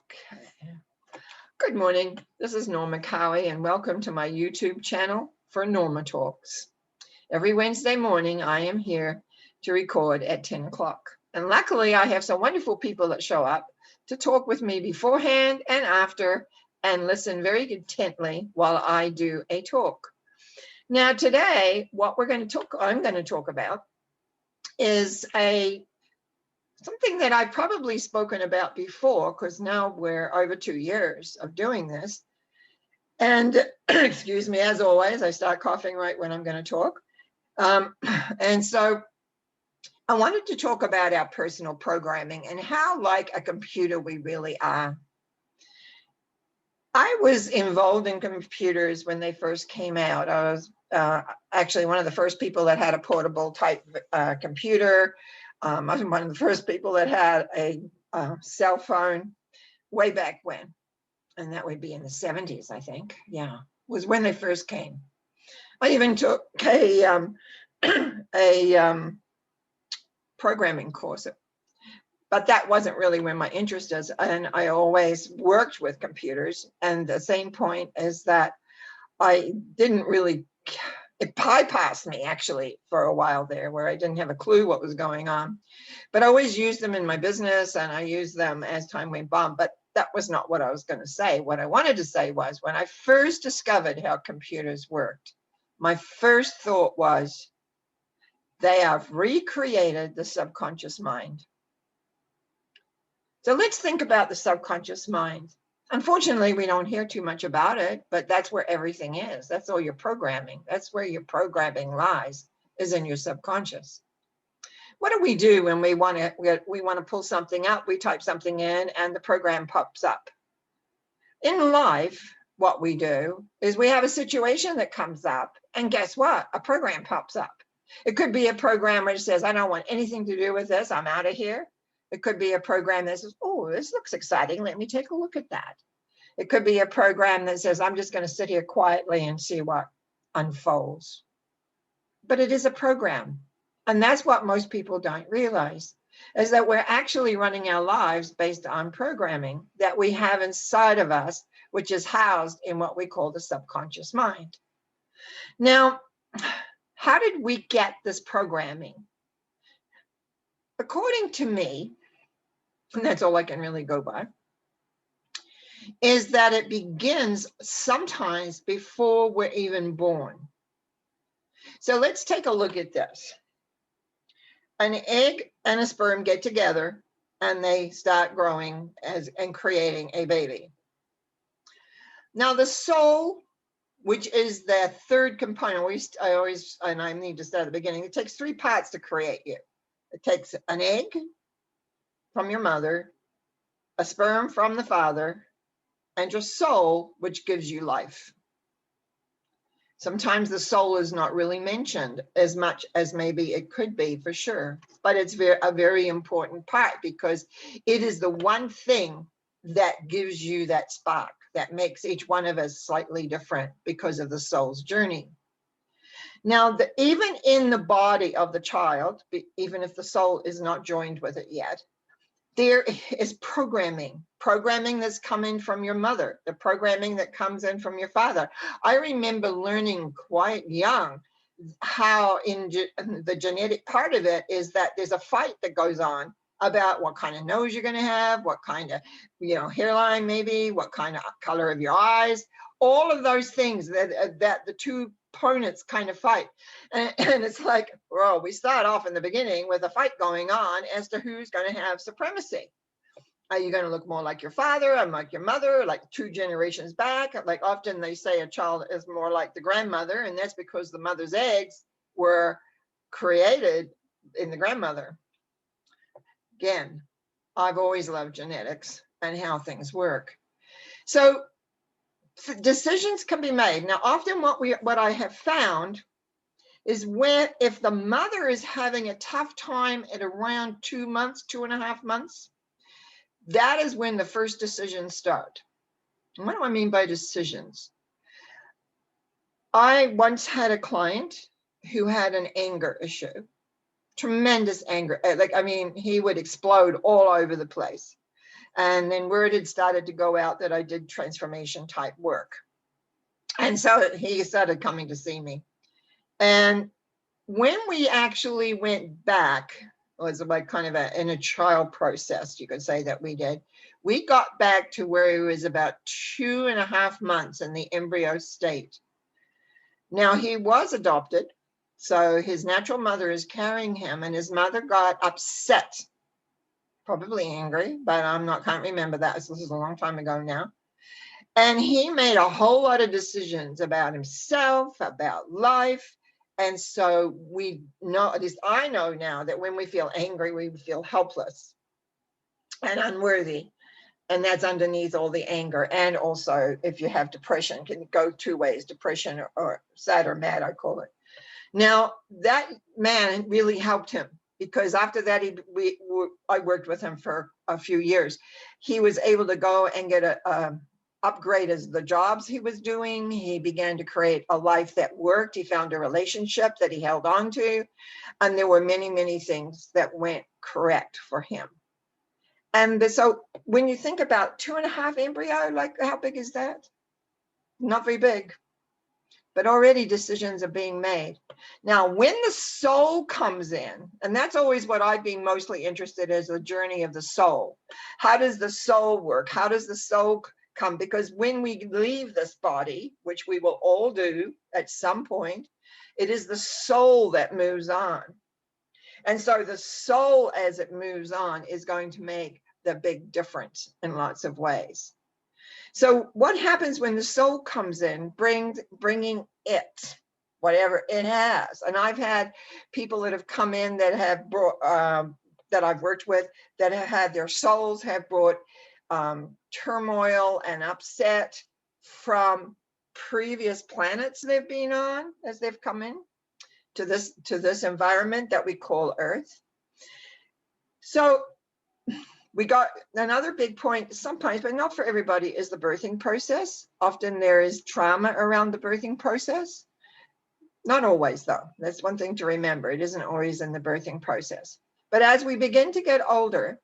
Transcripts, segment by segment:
Okay. Good morning. This is Norma Cowie, and welcome to my YouTube channel for Norma Talks. Every Wednesday morning, I am here to record at 10 o'clock. And luckily, I have some wonderful people that show up to talk with me beforehand and after and listen very intently while I do a talk. Now, today, what I'm going to talk about is something that I've probably spoken about before, because now we're over 2 years of doing this. And excuse me, as always, I start coughing right when I'm going to talk. And so I wanted to talk about our personal programming and how like a computer we really are. I was involved in computers when they first came out. I was actually one of the first people that had a portable type computer. I was one of the first people that had a cell phone way back when. And that would be in the 70s, I think. Yeah, was when they first came. I even took a programming course, but that wasn't really where my interest is. And I always worked with computers. And the same point is that I didn't really, it bypassed me actually for a while there where I didn't have a clue what was going on. But I always used them in my business and I used them as time went on. But that was not what I was going to say. What I wanted to say was when I first discovered how computers worked, my first thought was they have recreated the subconscious mind. So let's think about the subconscious mind. Unfortunately, we don't hear too much about it, but that's where everything is. That's all your programming. That's where your programming lies, is in your subconscious. What do we do when we want to pull something up? We type something in and the program pops up. In life, what we do is we have a situation that comes up, and guess what? A program pops up. It could be a program which says, I don't want anything to do with this. I'm out of here. It could be a program that says, oh, this looks exciting. Let me take a look at that. It could be a program that says, I'm just going to sit here quietly and see what unfolds. But it is a program. And that's what most people don't realize, is that we're actually running our lives based on programming that we have inside of us, which is housed in what we call the subconscious mind. Now, how did we get this programming? According to me, and that's all I can really go by, is that it begins sometimes before we're even born. So let's take a look at this. An egg and a sperm get together and they start growing and creating a baby. Now the soul, which is the third component, I need to start at the beginning. It takes 3 parts to create you. It takes an egg from your mother, a sperm from the father, and your soul, which gives you life. Sometimes the soul is not really mentioned as much as maybe it could be, for sure, but it's a very important part because it is the one thing that gives you that spark that makes each one of us slightly different because of the soul's journey. Now, even in the body of the child, even if the soul is not joined with it yet, there is programming that's coming from your mother, the programming that comes in from your father. I remember learning quite young how in the genetic part of it is that there's a fight that goes on about what kind of nose you're going to have, what kind of, hairline maybe, what kind of color of your eyes, all of those things that the two opponents kind of fight. And it's like, well, we start off in the beginning with a fight going on as to who's going to have supremacy. Are you going to look more like your father or like your mother, like 2 generations back? Like often they say a child is more like the grandmother, and that's because the mother's eggs were created in the grandmother. Again, I've always loved genetics and how things work. So decisions can be made. Now, often what I have found is if the mother is having a tough time at around 2 months, 2.5 months, that is when the first decisions start. And what do I mean by decisions? I once had a client who had an anger issue, tremendous anger. He would explode all over the place. And then word had started to go out that I did transformation type work. And so he started coming to see me. And when we actually went back, it was like kind of in a trial process, you could say that we did. We got back to where he was about 2.5 months in the embryo state. Now, he was adopted, so his natural mother is carrying him, and his mother got upset, probably angry, but can't remember that. This is a long time ago now. And he made a whole lot of decisions about himself, about life. And so we know, at least I know now, that when we feel angry, we feel helpless and unworthy. And that's underneath all the anger. And also, if you have depression, can go two ways, depression or sad or mad, I call it. Now, that man really helped him, because after that, I worked with him for a few years. He was able to go and get a upgrade as the jobs he was doing. He began to create a life that worked. He found a relationship that he held on to. And there were many, many things that went correct for him. And so when you think about 2.5 embryo, like how big is that? Not very big, but already decisions are being made. Now, when the soul comes in, and that's always what I've been mostly interested in, is the journey of the soul. How does the soul work? How does the soul come? Because when we leave this body, which we will all do at some point, it is the soul that moves on. And so the soul, as it moves on, is going to make the big difference in lots of ways. So what happens when the soul comes in, bringing it, whatever it has? And I've had people that have come in that have brought, that I've worked with, that have had their souls have brought turmoil and upset from previous planets they've been on as they've come in to this environment that we call Earth. So we got another big point sometimes, but not for everybody, is the birthing process. Often there is trauma around the birthing process. Not always, though. That's one thing to remember. It isn't always in the birthing process. But as we begin to get older,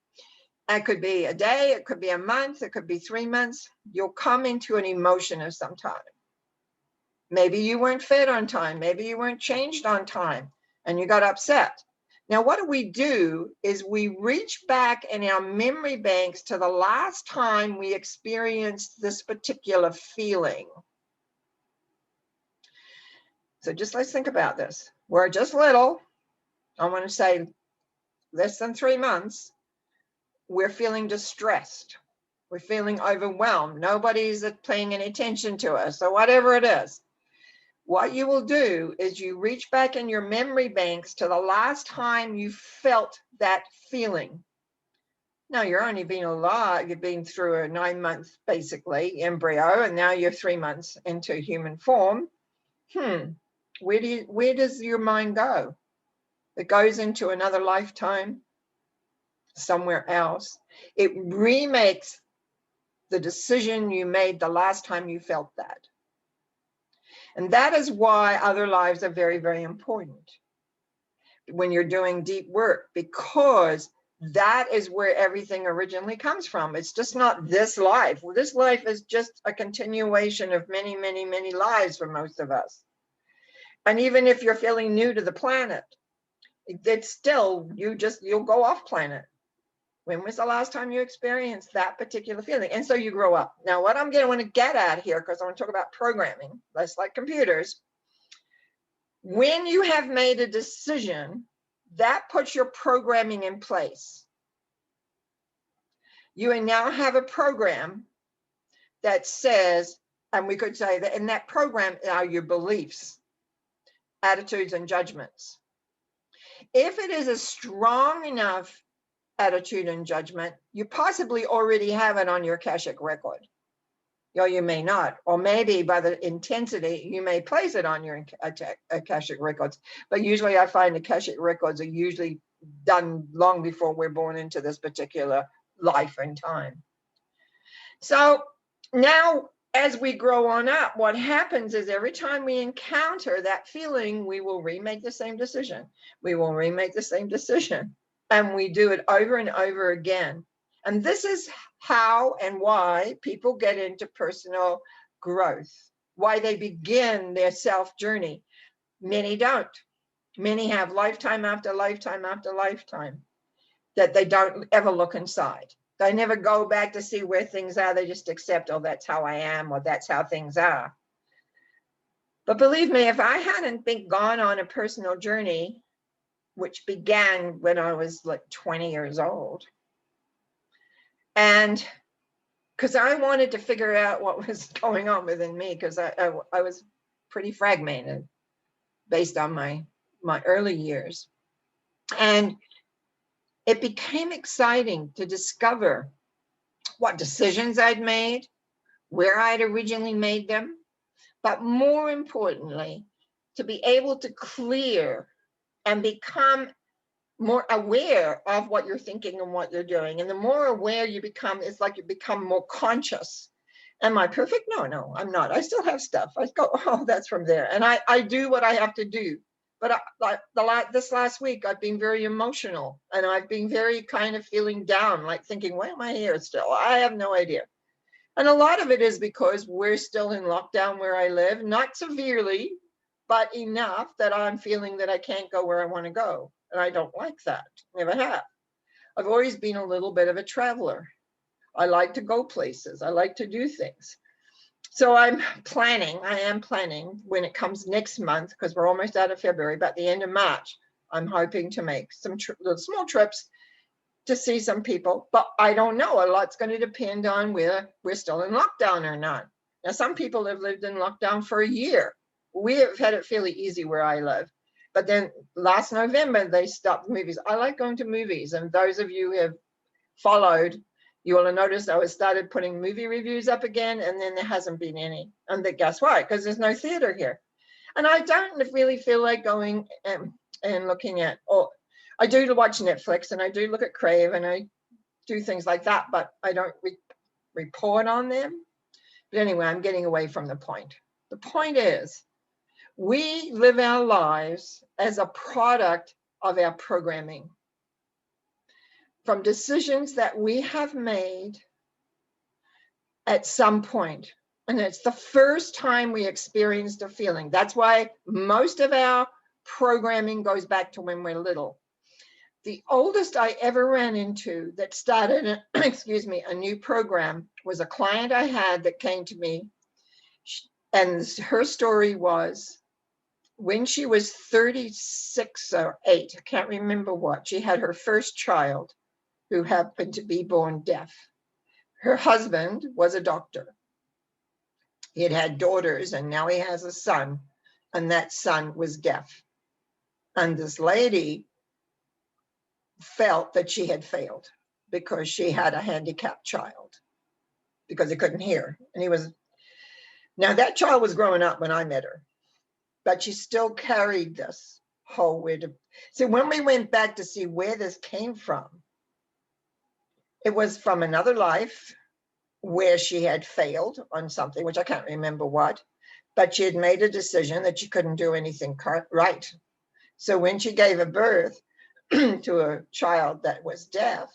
it could be a day, it could be a month, it could be 3 months, you'll come into an emotion of some time. Maybe you weren't fed on time, maybe you weren't changed on time, and you got upset. Now, what do is we reach back in our memory banks to the last time we experienced this particular feeling. So let's think about this. We're just little, I want to say less than 3 months. We're feeling distressed. We're feeling overwhelmed. Nobody's paying any attention to us, or whatever it is. What you will do is you reach back in your memory banks to the last time you felt that feeling. Now, you're only been alive, you've been through a 9-month, basically, embryo, and now you're 3 months into human form. Where does your mind go? It goes into another lifetime, somewhere else. It remakes the decision you made the last time you felt that. And that is why other lives are very, very important when you're doing deep work, because that is where everything originally comes from. It's just not this life. Well, this life is just a continuation of many, many, many lives for most of us. And even if you're feeling new to the planet, it's still, you'll go off planet. When was the last time you experienced that particular feeling? And so you grow up. Now, what I'm going to want to get at here, because I want to talk about programming, less like computers. When you have made a decision, that puts your programming in place. You now have a program that says, and we could say that in that program are your beliefs, attitudes, and judgments. If it is a strong enough attitude and judgment, you possibly already have it on your Akashic record. Or you may not, or maybe by the intensity, you may place it on your Akashic records. But usually I find Akashic records are usually done long before we're born into this particular life and time. So now, as we grow on up, what happens is every time we encounter that feeling, we will remake the same decision. We will remake the same decision. And we do it over and over again. And this is how and why people get into personal growth, why they begin their self journey. Many don't. Many have lifetime after lifetime after lifetime that they don't ever look inside. They never go back to see where things are. They just accept, oh, that's how I am, or that's how things are. But believe me, if I hadn't been gone on a personal journey, which began when I was like 20 years old, and because I wanted to figure out what was going on within me, because I was pretty fragmented based on my early years. And it became exciting to discover what decisions I'd made, where I'd originally made them, but more importantly, to be able to clear and become more aware of what you're thinking and what you're doing. And the more aware you become, it's like you become more conscious. Am I perfect? No, I'm not. I still have stuff. I go, oh, that's from there. And I do what I have to do. But this last week, I've been very emotional, and I've been very kind of feeling down, like thinking, why am I here still? I have no idea. And a lot of it is because we're still in lockdown where I live, not severely, but enough that I'm feeling that I can't go where I want to go. And I don't like that. Never have. I've always been a little bit of a traveler. I like to go places. I like to do things. So I am planning when it comes next month, because we're almost out of February, but the end of March, I'm hoping to make some small trips to see some people. But I don't know. A lot's going to depend on whether we're still in lockdown or not. Now, some people have lived in lockdown for a year. We have had it fairly easy where I live. But then last November, they stopped movies. I like going to movies. And those of you who have followed, you will have noticed I started putting movie reviews up again, and then there hasn't been any. And then guess why? Because there's no theater here. And I don't really feel like going and looking at, or I do watch Netflix, and I do look at Crave, and I do things like that, but I don't report on them. But anyway, I'm getting away from the point. The point is, we live our lives as a product of our programming, from decisions that we have made at some point. And it's the first time we experienced a feeling. That's why most of our programming goes back to when we're little. The oldest I ever ran into that started, a new program was a client I had that came to me. And her story was, when she was 36 or 8, I can't remember what, she had her first child who happened to be born deaf. Her husband was a doctor. He had had daughters, and now he has a son, and that son was deaf. And this lady felt that she had failed because she had a handicapped child, because he couldn't hear. And now that child was growing up when I met her, but she still carried this whole weird. So when we went back to see where this came from, it was from another life where she had failed on something, which I can't remember what, but she had made a decision that she couldn't do anything right. So when she gave a birth to a child that was deaf,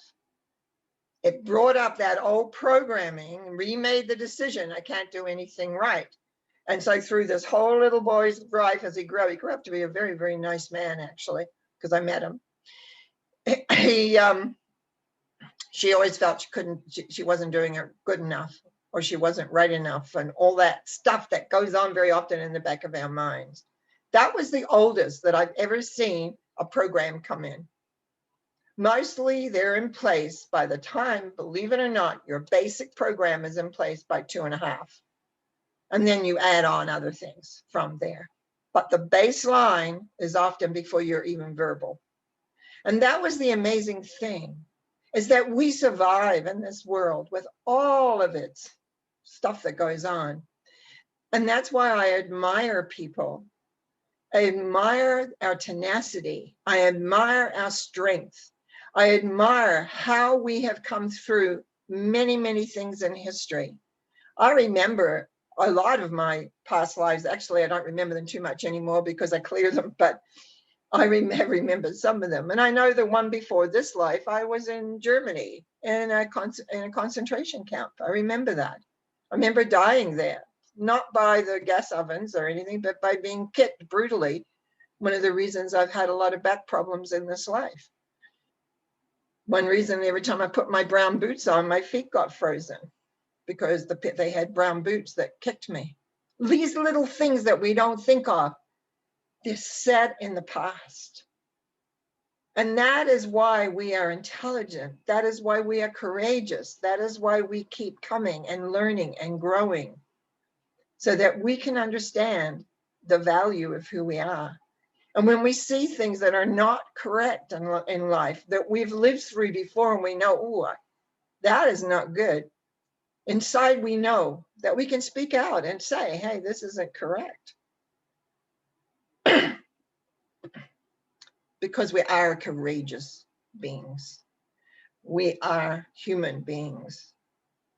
it brought up that old programming, remade the decision, I can't do anything right. And so through this whole little boy's life as he grew up to be a very, very nice man, actually, because I met him. She always felt she wasn't doing it good enough, or she wasn't right enough, and all that stuff that goes on very often in the back of our minds. That was the oldest that I've ever seen a program come in. Mostly they're in place by the time, believe it or not, your basic program is in place by 2.5. And then you add on other things from there. But the baseline is often before you're even verbal. And that was the amazing thing, is that we survive in this world with all of its stuff that goes on. And that's why I admire people. I admire our tenacity. I admire our strength. I admire how we have come through many, many things in history. I remember a lot of my past lives. Actually, I don't remember them too much anymore because I clear them. But I remember some of them. And I know the one before this life, I was in Germany in a concentration camp. I remember that. I remember dying there, not by the gas ovens or anything, but by being kicked brutally. One of the reasons I've had a lot of back problems in this life. One reason, every time I put my brown boots on, my feet got frozen because they had brown boots that kicked me. These little things that we don't think of, they're set in the past. And that is why we are intelligent. That is why we are courageous. That is why we keep coming and learning and growing, so that we can understand the value of who we are. And when we see things that are not correct in life, that we've lived through before, and we know, oh, that is not good. Inside, we know that we can speak out and say, hey, this isn't correct. Because we are courageous beings. We are human beings.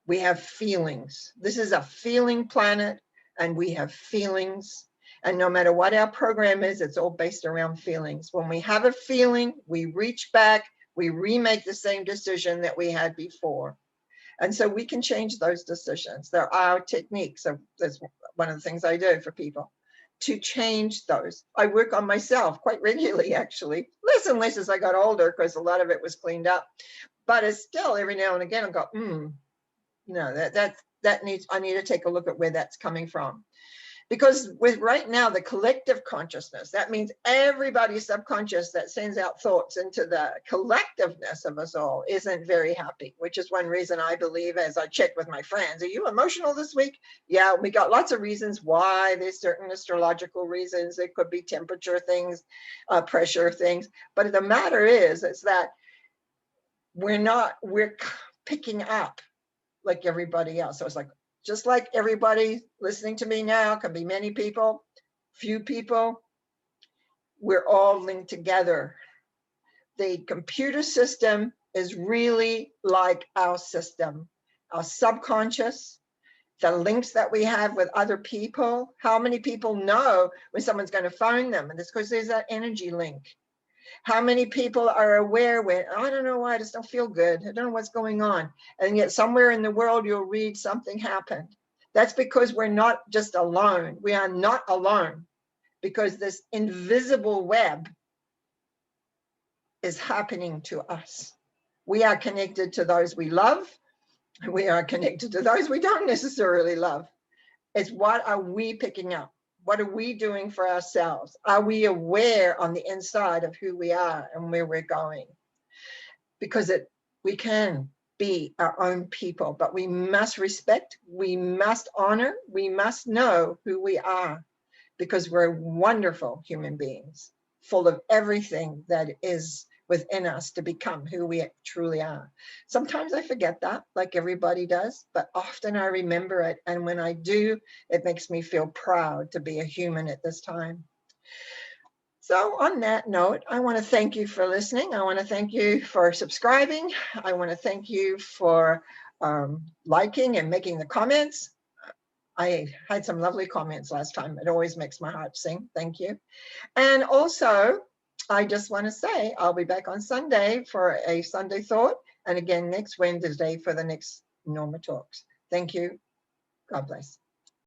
We have feelings. This is a feeling planet, and we have feelings. And no matter what our program is, it's all based around feelings. When we have a feeling, we reach back, we remake the same decision that we had before. And so we can change those decisions. There are techniques. That's one of the things I do for people, to change those. I work on myself quite regularly, actually. Less and less as I got older, because a lot of it was cleaned up. But it's still, every now and again, I go, no, I need to take a look at where that's coming from. Because with right now, the collective consciousness, that means everybody's subconscious that sends out thoughts into the collectiveness of us all, isn't very happy, which is one reason I believe, as I check with my friends, are you emotional this week? Yeah, we got lots of reasons why. There's certain astrological reasons. It could be temperature things, pressure things. But the matter is that we're picking up like everybody else. So it's like, just like everybody listening to me now, can be many people, few people, we're all linked together. The computer system is really like our system, our subconscious, the links that we have with other people. How many people know when someone's going to phone them? And it's because there's that energy link. How many people are aware when, I don't know why, I just don't feel good. I don't know what's going on. And yet somewhere in the world, you'll read something happened. That's because we're not just alone. We are not alone, because this invisible web is happening to us. We are connected to those we love. We are connected to those we don't necessarily love. It's what are we picking up? What are we doing for ourselves? Are we aware on the inside of who we are and where we're going? Because we can be our own people, but we must respect, we must honor, we must know who we are, because we're wonderful human beings, full of everything that is within us to become who we truly are. Sometimes I forget that, like everybody does, but often I remember it. And when I do, it makes me feel proud to be a human at this time. So on that note, I want to thank you for listening. I want to thank you for subscribing. I want to thank you for liking and making the comments. I had some lovely comments last time. It always makes my heart sing. Thank you. And also, I just want to say I'll be back on Sunday for a Sunday Thought, and again next Wednesday for the next Norma Talks. Thank you. God bless.